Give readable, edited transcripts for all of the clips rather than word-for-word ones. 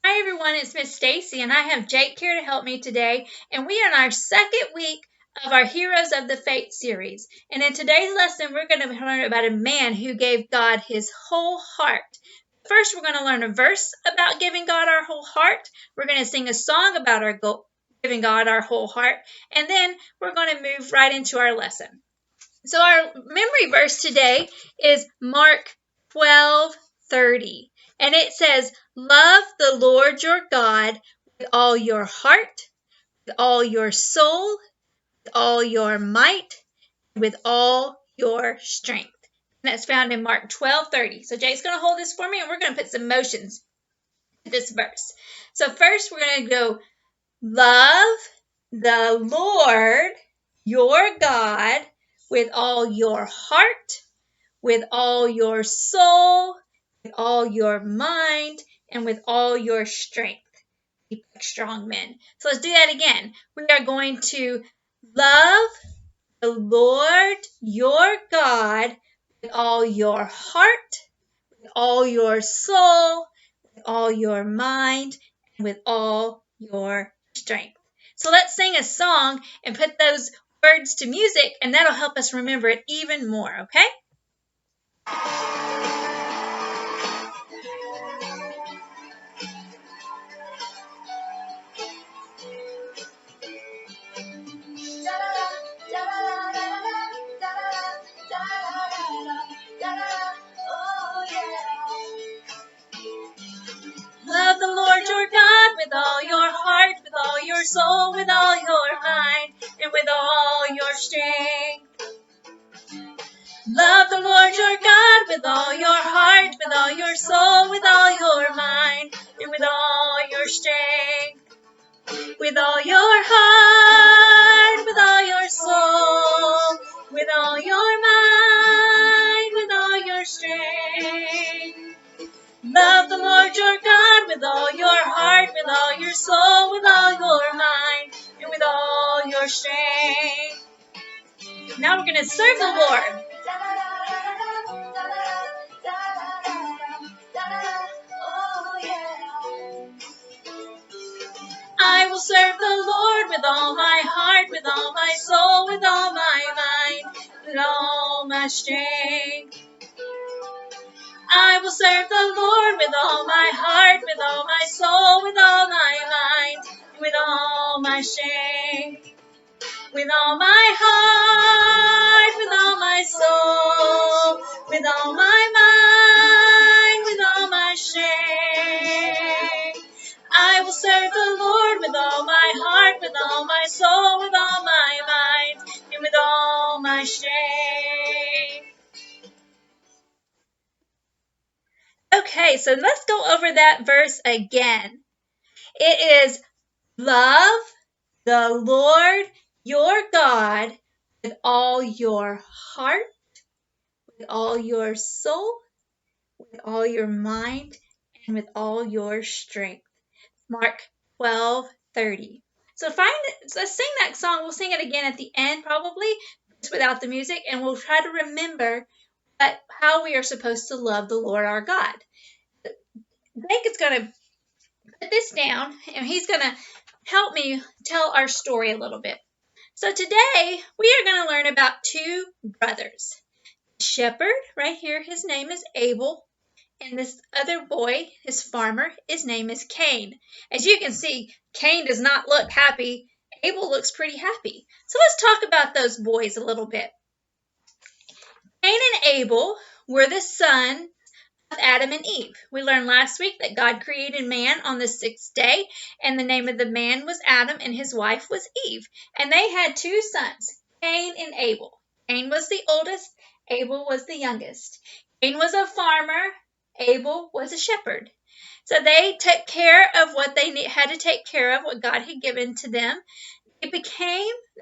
Hi everyone, it's Miss Stacy and I have Jake here to help me today, and we are in our second week of our Heroes of the Faith series. And in today's lesson, we're going to learn about a man who gave God his whole heart. First, we're going to learn a verse about giving God our whole heart. We're going to sing a song about giving God our whole heart, and then we're going to move right into our lesson. So our memory verse today is Mark 12:30. And it says, "Love the Lord your God with all your heart, with all your soul, with all your might, with all your strength." And that's found in Mark 12:30. So Jake's going to hold this for me, and we're going to put some motions to this verse. So first we're going to go, love the Lord your God with all your heart, with all your soul, with all your mind, and with all your strength. Be strong men. So let's do that again. We are going to love the Lord your God with all your heart, with all your soul, with all your mind, and with all your strength. So let's sing a song and put those words to music, and that'll help us remember it even more, okay? Love the Lord your God with all your heart, with all your soul, with all your mind, and with all your strength. Love the Lord your God with all your heart, with all your soul, with all your mind, and with all your strength. With all your heart, with all your soul, with all your mind, with all your strength. Love the Lord your God with all your heart, with all your soul, with all your mind, and with all your strength. Now we're going to serve the Lord. I will serve the Lord with all my heart, with all my soul, with all my mind, with all my strength. I will serve the Lord with all my heart, with all my soul, with all my mind, with all my strength. With all my heart, with all my soul, with all my mind, with all my strength. I will serve the Lord with all my heart, with all my soul, with all my mind, and with all my strength. Okay, so let's go over that verse again. It is, love the Lord your God with all your heart, with all your soul, with all your mind, and with all your strength. Mark 12:30. So let's sing that song. We'll sing it again at the end, probably, just without the music, and we'll try to remember how we are supposed to love the Lord our God. Blake is going to put this down, and he's going to help me tell our story a little bit. So today, we are going to learn about two brothers. Shepherd, right here, his name is Abel. And this other boy, his farmer, his name is Cain. As you can see, Cain does not look happy. Abel looks pretty happy. So let's talk about those boys a little bit. Cain and Abel were the sons of Adam and Eve. We learned last week that God created man on the sixth day, and the name of the man was Adam and his wife was Eve. And they had two sons, Cain and Abel. Cain was the oldest, Abel was the youngest. Cain was a farmer, Abel was a shepherd. So they took care of what they had to take care of, what God had given to them. They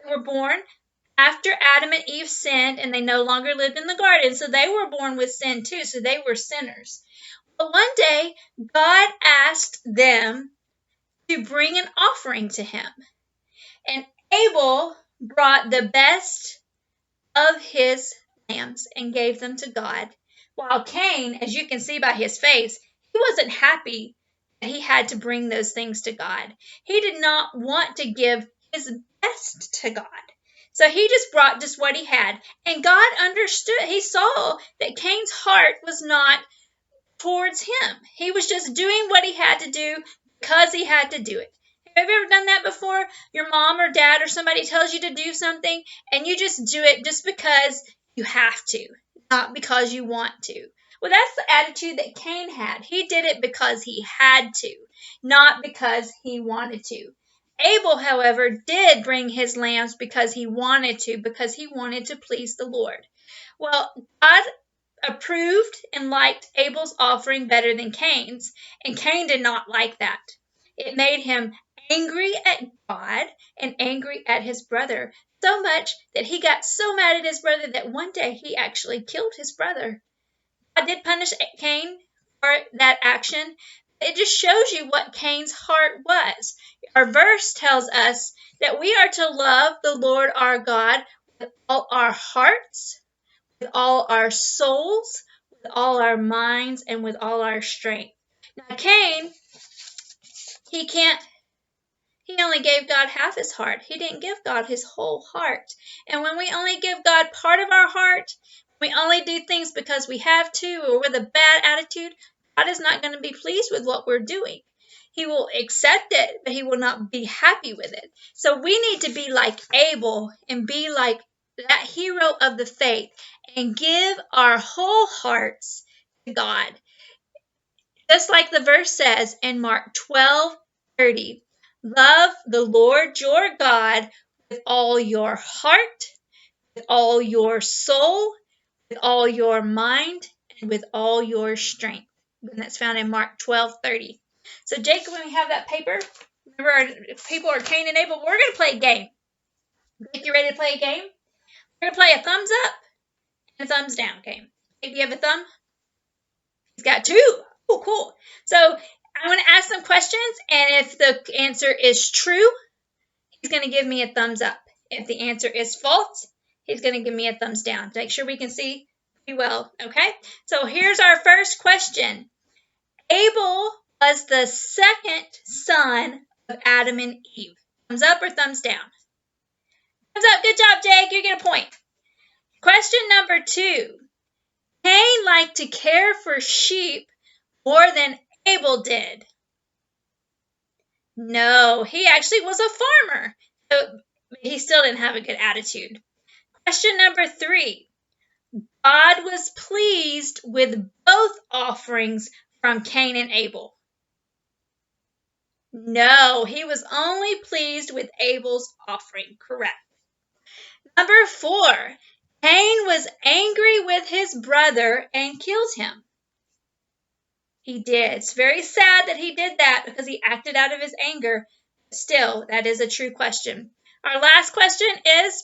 were born after Adam and Eve sinned, and they no longer lived in the garden, so they were born with sin too, so they were sinners. But one day, God asked them to bring an offering to him, and Abel brought the best of his lambs and gave them to God, while Cain, as you can see by his face, he wasn't happy he had to bring those things to God. He did not want to give his best to God. So he just brought just what he had. And God understood. He saw that Cain's heart was not towards him. He was just doing what he had to do because he had to do it. Have you ever done that before? Your mom or dad or somebody tells you to do something and you just do it just because you have to, not because you want to. Well, that's the attitude that Cain had. He did it because he had to, not because he wanted to. Abel, however, did bring his lambs because he wanted to please the Lord. Well, God approved and liked Abel's offering better than Cain's, and Cain did not like that. It made him angry at God and angry at his brother, so much that he got so mad at his brother that one day he actually killed his brother. God did punish Cain for that action. It just shows you what Cain's heart was. Our verse tells us that we are to love the Lord our God with all our hearts, with all our souls, with all our minds, and with all our strength. Now, Cain, he only gave God half his heart. He didn't give God his whole heart. And when we only give God part of our heart, we only do things because we have to or with a bad attitude, God is not going to be pleased with what we're doing. He will accept it, but he will not be happy with it. So we need to be like Abel and be like that hero of the faith and give our whole hearts to God. Just like the verse says in Mark 12:30, love the Lord your God with all your heart, with all your soul, with all your mind, and with all your strength. And that's found in Mark 12:30. So Jacob, when we have that paper, remember our people are Cain and Abel, we're going to play a game. Jake, you ready to play a game? We're going to play a thumbs up and a thumbs down game. Jake, do you have a thumb? He's got two. Oh, cool. So I'm going to ask some questions, and if the answer is true, he's going to give me a thumbs up. If the answer is false, he's going to give me a thumbs down to make sure we can see pretty well. Okay? So here's our first question. Abel was the second son of Adam and Eve. Thumbs up or thumbs down? Thumbs up. Good job, Jake. You get a point. Question number 2. Cain liked to care for sheep more than Abel did. No, he actually was a farmer. So he still didn't have a good attitude. Question number 3. God was pleased with both offerings from Cain and Abel. No, he was only pleased with Abel's offering. Correct. Number 4. Cain was angry with his brother and killed him. He did. It's very sad that he did that because he acted out of his anger. Still, that is a true question. Our last question is,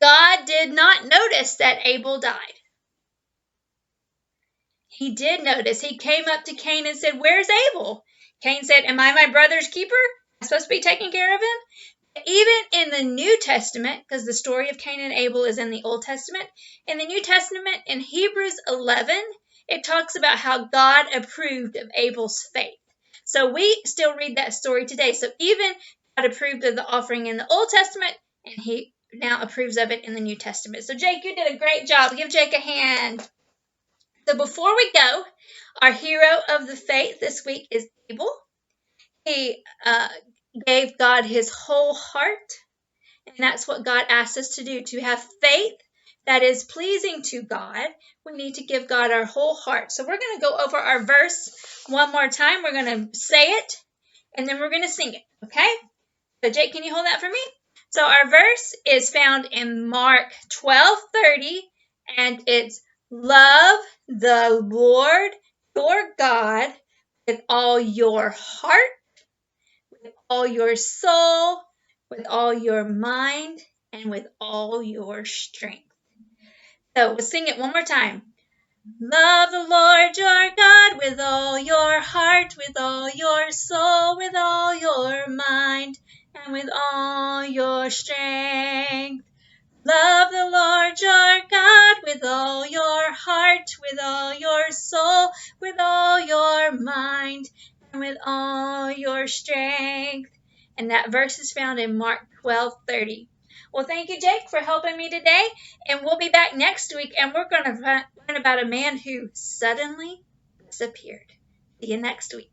God did not notice that Abel died. He did notice. He came up to Cain and said, "Where's Abel?" Cain said, "Am I my brother's keeper? I'm supposed to be taking care of him?" Even in the New Testament, because the story of Cain and Abel is in the Old Testament, in the New Testament, in Hebrews 11, it talks about how God approved of Abel's faith. So we still read that story today. So even God approved of the offering in the Old Testament, and he now approves of it in the New Testament. So Jake, you did a great job. Give Jake a hand. So before we go, our hero of the faith this week is Abel. He gave God his whole heart, and that's what God asks us to do, to have faith that is pleasing to God. We need to give God our whole heart. So we're going to go over our verse one more time. We're going to say it, and then we're going to sing it, okay? So Jake, can you hold that for me? So our verse is found in Mark 12:30, and it's, love the Lord your God with all your heart, with all your soul, with all your mind, and with all your strength. So we'll sing it one more time. Love the Lord your God with all your heart, with all your soul, with all your mind, and with all your strength. Love the Lord your God with all your heart, with all your soul, with all your mind, and with with all your strength. And that verse is found in Mark 12:30. Well, thank you, Jake, for helping me today. And we'll be back next week, and we're going to learn about a man who suddenly disappeared. See you next week.